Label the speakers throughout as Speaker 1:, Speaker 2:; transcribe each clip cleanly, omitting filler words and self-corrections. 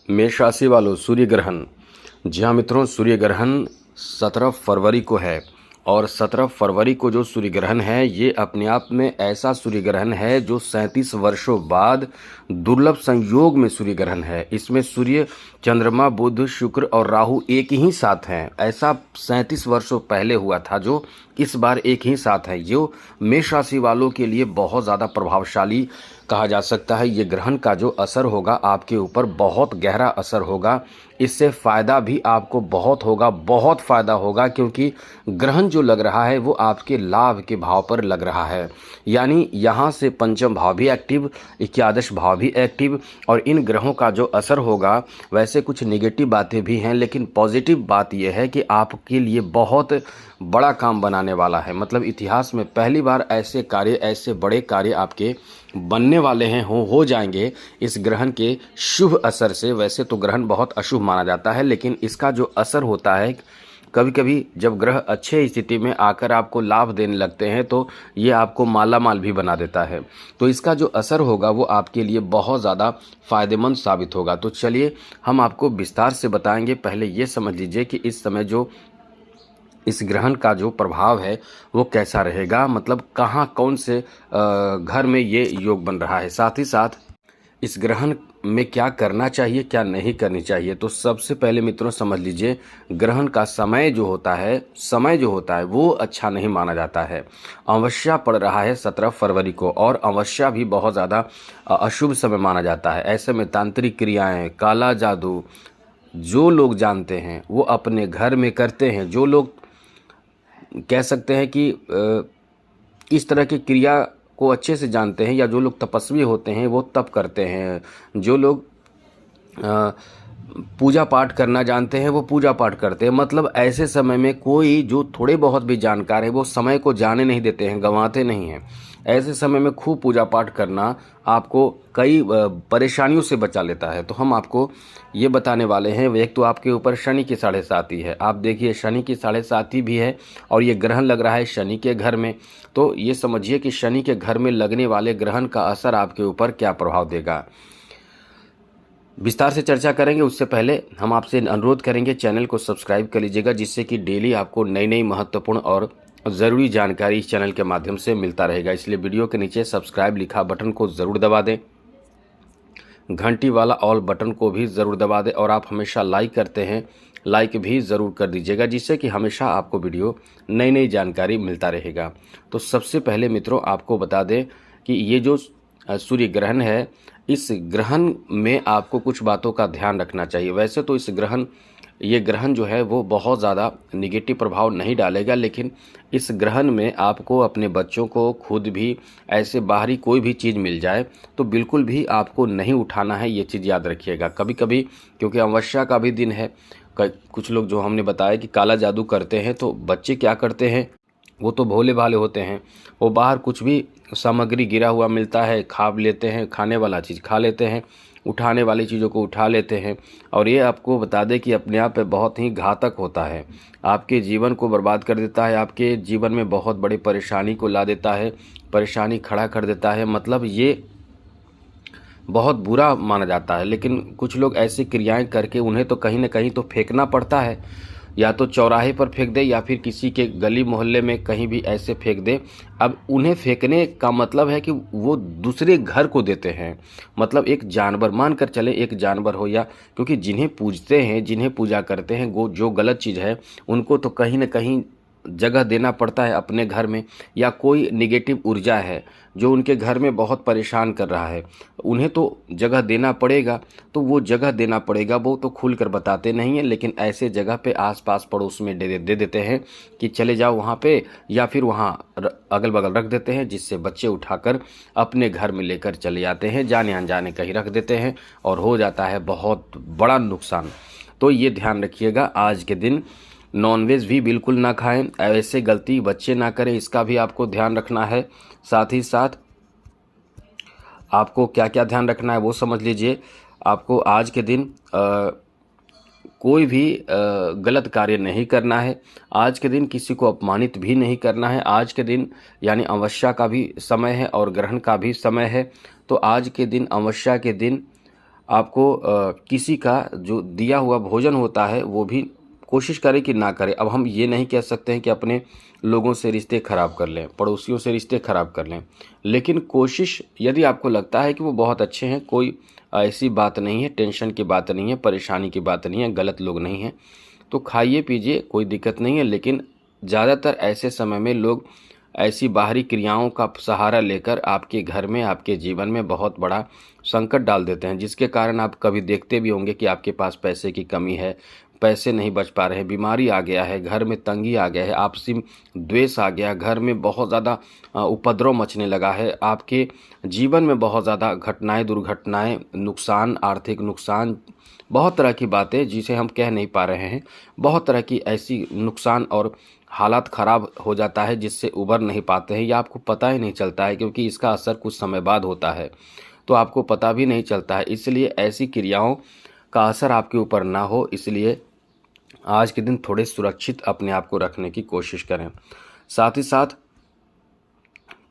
Speaker 1: मेष राशि वालों, सूर्य ग्रहण। जी हाँ मित्रों, सूर्य ग्रहण 17 फरवरी को है और 17 फरवरी को जो सूर्य ग्रहण है ये अपने आप में ऐसा सूर्य ग्रहण है जो 37 वर्षों बाद दुर्लभ संयोग में सूर्य ग्रहण है। इसमें सूर्य, चंद्रमा, बुध, शुक्र और राहु एक ही साथ हैं। ऐसा 37 वर्षों पहले हुआ था जो इस बार एक ही साथ है। जो मेष राशि वालों के लिए बहुत ज़्यादा प्रभावशाली कहा जा सकता है। ये ग्रहण का जो असर होगा आपके ऊपर बहुत गहरा असर होगा। इससे फ़ायदा भी आपको बहुत होगा, बहुत फ़ायदा होगा, क्योंकि ग्रहण जो लग रहा है वो आपके लाभ के भाव पर लग रहा है। यानी यहाँ से पंचम भाव भी एक्टिव, एकादश भाव भी एक्टिव, और इन ग्रहों का जो असर होगा, वैसे कुछ नेगेटिव बातें भी हैं लेकिन पॉजिटिव बात यह है कि आपके लिए बहुत बड़ा काम बनाने वाला है। मतलब इतिहास में पहली बार ऐसे कार्य, ऐसे बड़े कार्य आपके बनने वाले हैं, हो जाएंगे इस ग्रहण के शुभ असर से। वैसे तो ग्रहण बहुत अशुभ माना जाता है, लेकिन इसका जो असर होता है, कभी कभी जब ग्रह अच्छे स्थिति में आकर आपको लाभ देने लगते हैं तो ये आपको माला माल भी बना देता है। तो इसका जो असर होगा वो आपके लिए बहुत ज़्यादा फायदेमंद साबित होगा। तो चलिए हम आपको विस्तार से बताएंगे। पहले ये समझ लीजिए कि इस समय जो इस ग्रहण का जो प्रभाव है वो कैसा रहेगा, मतलब कहाँ कौन से घर में ये योग बन रहा है, साथ ही साथ इस ग्रहण में क्या करना चाहिए, क्या नहीं करनी चाहिए। तो सबसे पहले मित्रों समझ लीजिए, ग्रहण का समय जो होता है वो अच्छा नहीं माना जाता है। अमावस्या पड़ रहा है 17 फरवरी को, और अमावस्या भी बहुत ज़्यादा अशुभ समय माना जाता है। ऐसे में तांत्रिक क्रियाएं, काला जादू जो लोग जानते हैं वो अपने घर में करते हैं। जो लोग कह सकते हैं कि इस तरह की क्रिया को अच्छे से जानते हैं, या जो लोग तपस्वी होते हैं वो तप करते हैं। जो लोग पूजा पाठ करना जानते हैं वो पूजा पाठ करते हैं। मतलब ऐसे समय में कोई जो थोड़े बहुत भी जानकार है वो समय को जाने नहीं देते हैं, गंवाते नहीं हैं। ऐसे समय में खूब पूजा पाठ करना आपको कई परेशानियों से बचा लेता है। तो हम आपको ये बताने वाले हैं। एक तो आपके ऊपर शनि की 7.5 है। आप देखिए शनि की 7.5 भी है और ये ग्रहण लग रहा है शनि के घर में। तो ये समझिए कि शनि के घर में लगने वाले ग्रहण का असर आपके ऊपर क्या प्रभाव देगा, विस्तार से चर्चा करेंगे। उससे पहले हम आपसे अनुरोध करेंगे चैनल को सब्सक्राइब कर लीजिएगा, जिससे कि डेली आपको नई नई महत्वपूर्ण और ज़रूरी जानकारी इस चैनल के माध्यम से मिलता रहेगा। इसलिए वीडियो के नीचे सब्सक्राइब लिखा बटन को ज़रूर दबा दें, घंटी वाला ऑल बटन को भी ज़रूर दबा दें, और आप हमेशा लाइक करते हैं, लाइक भी ज़रूर कर दीजिएगा, जिससे कि हमेशा आपको वीडियो नई नई जानकारी मिलता रहेगा। तो सबसे पहले मित्रों आपको बता दें कि ये जो सूर्य ग्रहण है, इस ग्रहण में आपको कुछ बातों का ध्यान रखना चाहिए। वैसे तो ये ग्रहण जो है वो बहुत ज़्यादा निगेटिव प्रभाव नहीं डालेगा, लेकिन इस ग्रहण में आपको अपने बच्चों को, खुद भी ऐसे बाहरी कोई भी चीज़ मिल जाए तो बिल्कुल भी आपको नहीं उठाना है, ये चीज़ याद रखिएगा। कभी कभी क्योंकि अमावस्या का भी दिन है, कुछ लोग जो हमने बताया कि काला जादू करते हैं, तो बच्चे क्या करते हैं, वो तो भोले भाले होते हैं, वो बाहर कुछ भी सामग्री गिरा हुआ मिलता है खा लेते हैं, खाने वाला चीज़ खा लेते हैं, उठाने वाली चीज़ों को उठा लेते हैं। और ये आपको बता दें कि अपने आप पे बहुत ही घातक होता है, आपके जीवन को बर्बाद कर देता है, आपके जीवन में बहुत बड़ी परेशानी को ला देता है, परेशानी खड़ा कर देता है। मतलब ये बहुत बुरा माना जाता है। लेकिन कुछ लोग ऐसी क्रियाएं करके उन्हें तो कहीं ना कहीं तो फेंकना पड़ता है, या तो चौराहे पर फेंक दे या फिर किसी के गली मोहल्ले में कहीं भी ऐसे फेंक दे। अब उन्हें फेंकने का मतलब है कि वो दूसरे घर को देते हैं। मतलब एक जानवर, मान कर चले एक जानवर हो, या क्योंकि जिन्हें पूजते हैं, जिन्हें पूजा करते हैं, वो जो गलत चीज़ है उनको तो कहीं ना कहीं जगह देना पड़ता है अपने घर में। या कोई निगेटिव ऊर्जा है जो उनके घर में बहुत परेशान कर रहा है, उन्हें तो जगह देना पड़ेगा। तो वो जगह देना पड़ेगा, वो तो खुलकर बताते नहीं हैं, लेकिन ऐसे जगह पे आसपास पड़ोस में दे देते हैं कि चले जाओ वहाँ पे, या फिर वहाँ अगल बगल रख देते हैं, जिससे बच्चे उठाकर अपने घर में लेकर चले जाते हैं, जाने अनजाने कहीं रख देते हैं, और हो जाता है बहुत बड़ा नुकसान। तो ये ध्यान रखिएगा, आज के दिन नॉनवेज भी बिल्कुल ना खाएं, ऐसे गलती बच्चे ना करें, इसका भी आपको ध्यान रखना है। साथ ही साथ आपको क्या क्या ध्यान रखना है वो समझ लीजिए। आपको आज के दिन कोई भी गलत कार्य नहीं करना है। आज के दिन किसी को अपमानित भी नहीं करना है। आज के दिन यानी अमावस्या का भी समय है और ग्रहण का भी समय है। तो आज के दिन, अमावस्या के दिन, आपको किसी का जो दिया हुआ भोजन होता है वो भी कोशिश करें कि ना करें। अब हम ये नहीं कह सकते हैं कि अपने लोगों से रिश्ते ख़राब कर लें, पड़ोसियों से रिश्ते ख़राब कर लें, लेकिन कोशिश, यदि आपको लगता है कि वो बहुत अच्छे हैं, कोई ऐसी बात नहीं है, टेंशन की बात नहीं है, परेशानी की बात नहीं है, गलत लोग नहीं हैं, तो खाइए पीजिए, कोई दिक्कत नहीं है। लेकिन ज़्यादातर ऐसे समय में लोग ऐसी बाहरी क्रियाओं का सहारा लेकर आपके घर में, आपके जीवन में बहुत बड़ा संकट डाल देते हैं, जिसके कारण आप कभी देखते भी होंगे कि आपके पास पैसे की कमी है, पैसे नहीं बच पा रहे हैं, बीमारी आ गया है, घर में तंगी आ गया है, आपसी द्वेष आ गया, घर में बहुत ज़्यादा उपद्रव मचने लगा है, आपके जीवन में बहुत ज़्यादा घटनाएं, दुर्घटनाएं, नुकसान, आर्थिक नुकसान, बहुत तरह की बातें जिसे हम कह नहीं पा रहे हैं, बहुत तरह की ऐसी नुकसान और हालात ख़राब हो जाता है जिससे उबर नहीं पाते हैं, या आपको पता ही नहीं चलता है, क्योंकि इसका असर कुछ समय बाद होता है, तो आपको पता भी नहीं चलता है। इसलिए ऐसी क्रियाओं का असर आपके ऊपर ना हो, इसलिए आज के दिन थोड़े सुरक्षित अपने आप को रखने की कोशिश करें। साथ ही साथ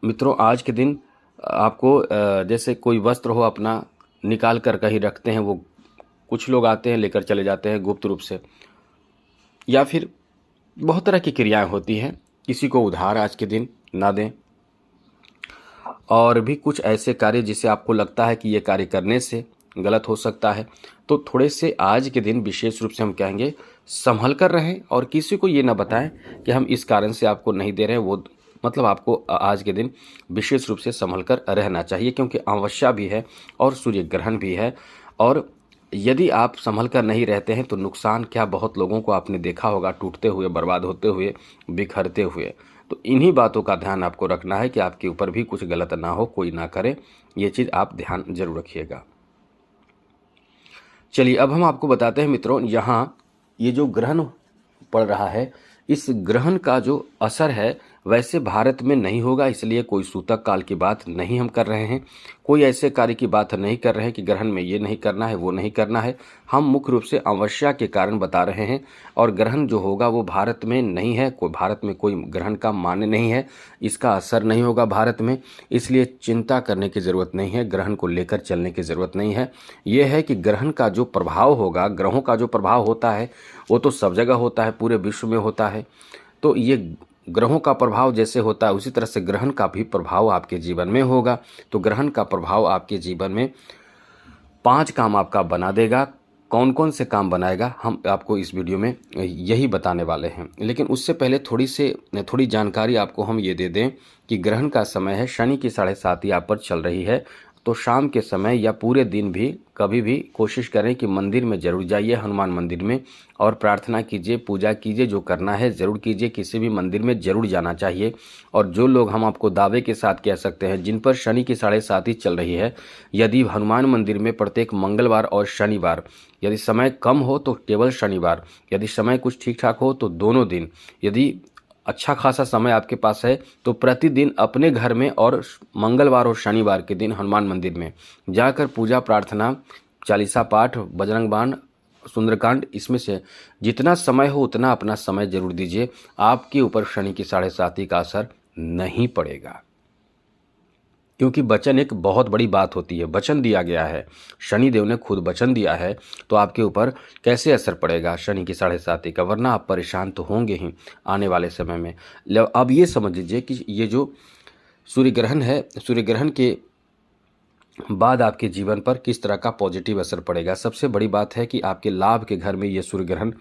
Speaker 1: मित्रों, आज के दिन आपको जैसे कोई वस्त्र हो अपना निकाल कर कहीं रखते हैं, वो कुछ लोग आते हैं लेकर चले जाते हैं गुप्त रूप से, या फिर बहुत तरह की क्रियाएं होती हैं, किसी को उधार आज के दिन ना दें। और भी कुछ ऐसे कार्य जिसे आपको लगता है कि ये कार्य करने से गलत हो सकता है, तो थोड़े से आज के दिन विशेष रूप से हम कहेंगे संभल कर रहें, और किसी को ये ना बताएं कि हम इस कारण से आपको नहीं दे रहे हैं, वो मतलब आपको आज के दिन विशेष रूप से संभल कर रहना चाहिए, क्योंकि अमावस्या भी है और सूर्य ग्रहण भी है। और यदि आप संभल कर नहीं रहते हैं तो नुकसान क्या, बहुत लोगों को आपने देखा होगा टूटते हुए, बर्बाद होते हुए, बिखरते हुए। तो इन्हीं बातों का ध्यान आपको रखना है कि आपके ऊपर भी कुछ गलत ना हो, कोई ना करे, ये चीज़ आप ध्यान जरूर रखिएगा। चलिए अब हम आपको बताते हैं मित्रों, यहाँ ये जो ग्रहण पड़ रहा है, इस ग्रहण का जो असर है वैसे भारत में नहीं होगा, इसलिए कोई सूतक काल की बात नहीं हम कर रहे हैं, कोई ऐसे कार्य की बात नहीं कर रहे हैं कि ग्रहण में ये नहीं करना है, वो नहीं करना है। हम मुख्य रूप से अमावस्या के कारण बता रहे हैं, और ग्रहण जो होगा वो भारत में नहीं है, कोई भारत में कोई ग्रहण का मान्य नहीं है, इसका असर नहीं होगा भारत में, इसलिए चिंता करने की ज़रूरत नहीं है, ग्रहण को लेकर चलने की ज़रूरत नहीं है। ये है कि ग्रहण का जो प्रभाव होगा, ग्रहों का जो प्रभाव होता है वो तो सब जगह होता है, पूरे विश्व में होता है, तो ये ग्रहों का प्रभाव जैसे होता है उसी तरह से ग्रहण का भी प्रभाव आपके जीवन में होगा। तो ग्रहण का प्रभाव आपके जीवन में 5 काम आपका बना देगा। कौन कौन से काम बनाएगा हम आपको इस वीडियो में यही बताने वाले हैं, लेकिन उससे पहले थोड़ी जानकारी आपको हम ये दे दें कि ग्रहण का समय है, शनि की 7:30 यहाँ पर चल रही है, तो शाम के समय या पूरे दिन भी कभी भी कोशिश करें कि मंदिर में ज़रूर जाइए, हनुमान मंदिर में, और प्रार्थना कीजिए, पूजा कीजिए, जो करना है ज़रूर कीजिए, किसी भी मंदिर में ज़रूर जाना चाहिए। और जो लोग हम आपको दावे के साथ कह सकते हैं जिन पर शनि की 7:30 चल रही है, यदि हनुमान मंदिर में प्रत्येक मंगलवार और शनिवार, यदि समय कम हो तो केवल शनिवार, यदि समय कुछ ठीक ठाक हो तो दोनों दिन, यदि अच्छा खासा समय आपके पास है तो प्रतिदिन अपने घर में और मंगलवार और शनिवार के दिन हनुमान मंदिर में जाकर पूजा, प्रार्थना, चालीसा पाठ, बजरंग बाण, सुंदरकांड, इसमें से जितना समय हो उतना अपना समय जरूर दीजिए। आपके ऊपर शनि की 7:30 का असर नहीं पड़ेगा, क्योंकि वचन एक बहुत बड़ी बात होती है, वचन दिया गया है, शनिदेव ने खुद वचन दिया है, तो आपके ऊपर कैसे असर पड़ेगा शनि की 7:30 का, वरना आप परेशान तो होंगे ही आने वाले समय में। अब ये समझ लीजिए कि ये जो सूर्य ग्रहण है, सूर्य ग्रहण के बाद आपके जीवन पर किस तरह का पॉजिटिव असर पड़ेगा। सबसे बड़ी बात है कि आपके लाभ के घर में ये सूर्य ग्रहण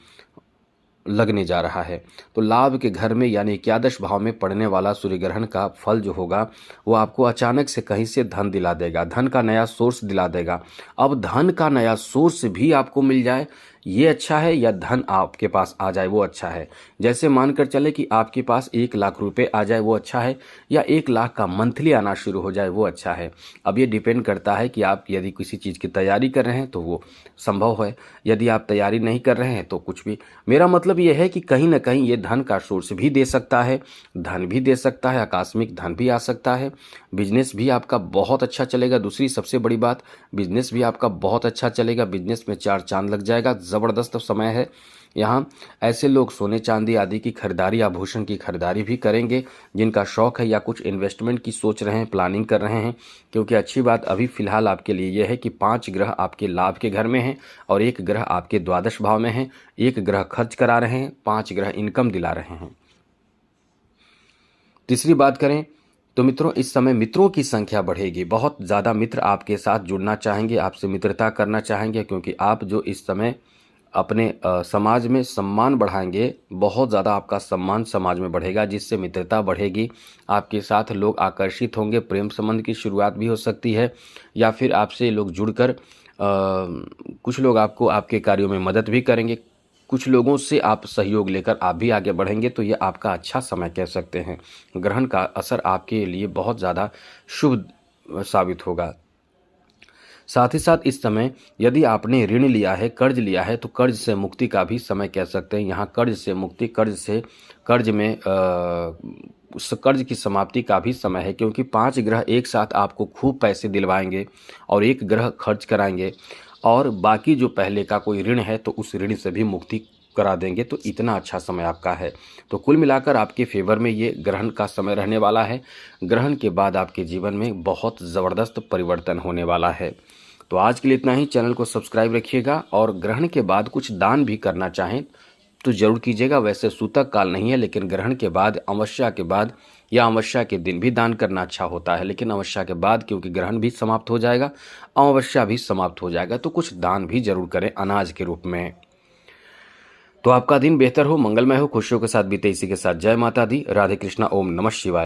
Speaker 1: लगने जा रहा है, तो लाभ के घर में यानी एकादश भाव में पड़ने वाला सूर्य ग्रहण का फल जो होगा वो आपको अचानक से कहीं से धन दिला देगा, धन का नया सोर्स दिला देगा। अब धन का नया सोर्स भी आपको मिल जाए ये अच्छा है, या धन आपके पास आ जाए वो अच्छा है। जैसे मानकर चले कि आपके पास 1 लाख रुपए आ जाए वो अच्छा है, या 1 लाख का मंथली आना शुरू हो जाए वो अच्छा है। अब ये डिपेंड करता है कि आप यदि किसी चीज़ की तैयारी कर रहे हैं तो वो संभव है, यदि आप तैयारी नहीं कर रहे हैं तो कुछ भी। मेरा मतलब ये है कि कहीं ना कहीं ये धन का सोर्स भी दे सकता है, धन भी दे सकता है, आकस्मिक धन भी आ सकता है, बिजनेस भी आपका बहुत अच्छा चलेगा। दूसरी सबसे बड़ी बात, बिजनेस भी आपका बहुत अच्छा चलेगा, बिजनेस में 4 चांद लग जाएगा, ज़बरदस्त समय है। यहाँ ऐसे लोग सोने चांदी आदि की खरीदारी, आभूषण की खरीदारी भी करेंगे जिनका शौक है या कुछ इन्वेस्टमेंट की सोच रहे हैं, प्लानिंग कर रहे हैं। क्योंकि अच्छी बात अभी फिलहाल आपके लिए यह है कि 5 ग्रह आपके लाभ के घर में हैं और 1 ग्रह आपके द्वादश भाव में है। 1 ग्रह खर्च करा रहे हैं, 5 ग्रह इनकम दिला रहे हैं। तीसरी बात करें तो मित्रों, इस समय मित्रों की संख्या बढ़ेगी। बहुत ज़्यादा मित्र आपके साथ जुड़ना चाहेंगे, आपसे मित्रता करना चाहेंगे, क्योंकि आप जो इस समय अपने समाज में सम्मान बढ़ाएंगे, बहुत ज़्यादा आपका सम्मान समाज में बढ़ेगा, जिससे मित्रता बढ़ेगी। आपके साथ लोग आकर्षित होंगे, प्रेम संबंध की शुरुआत भी हो सकती है, या फिर आपसे लोग जुड़कर कुछ लोग आपको आपके कार्यों में मदद भी करेंगे। कुछ लोगों से आप सहयोग लेकर आप भी आगे बढ़ेंगे, तो ये आपका अच्छा समय कह सकते हैं। ग्रहण का असर आपके लिए बहुत ज़्यादा शुभ साबित होगा। साथ ही साथ इस समय यदि आपने ऋण लिया है, कर्ज लिया है, तो कर्ज से मुक्ति का भी समय कह सकते हैं। यहाँ कर्ज से मुक्ति, उस कर्ज की समाप्ति का भी समय है, क्योंकि 5 ग्रह एक साथ आपको खूब पैसे दिलवाएंगे और 1 ग्रह खर्च कराएंगे, और बाकी जो पहले का कोई ऋण है तो उस ऋण से भी मुक्ति करा देंगे। तो इतना अच्छा समय आपका है। तो कुल मिलाकर आपके फेवर में ये ग्रहण का समय रहने वाला है। ग्रहण के बाद आपके जीवन में बहुत ज़बरदस्त परिवर्तन होने वाला है। तो आज के लिए इतना ही। चैनल को सब्सक्राइब रखिएगा, और ग्रहण के बाद कुछ दान भी करना चाहें तो ज़रूर कीजिएगा। वैसे सूतक काल नहीं है, लेकिन ग्रहण के बाद, अमावस्या के बाद या अमावस्या के दिन भी दान करना अच्छा होता है। लेकिन अमावस्या के बाद, क्योंकि ग्रहण भी समाप्त हो जाएगा, अमावस्या भी समाप्त हो जाएगा, तो कुछ दान भी जरूर करें अनाज के रूप में। तो आपका दिन बेहतर हो, मंगलमय हो, खुशियों के साथ बीते। इसी के साथ जय माता दी, राधे कृष्णा, ओम नमः शिवाय।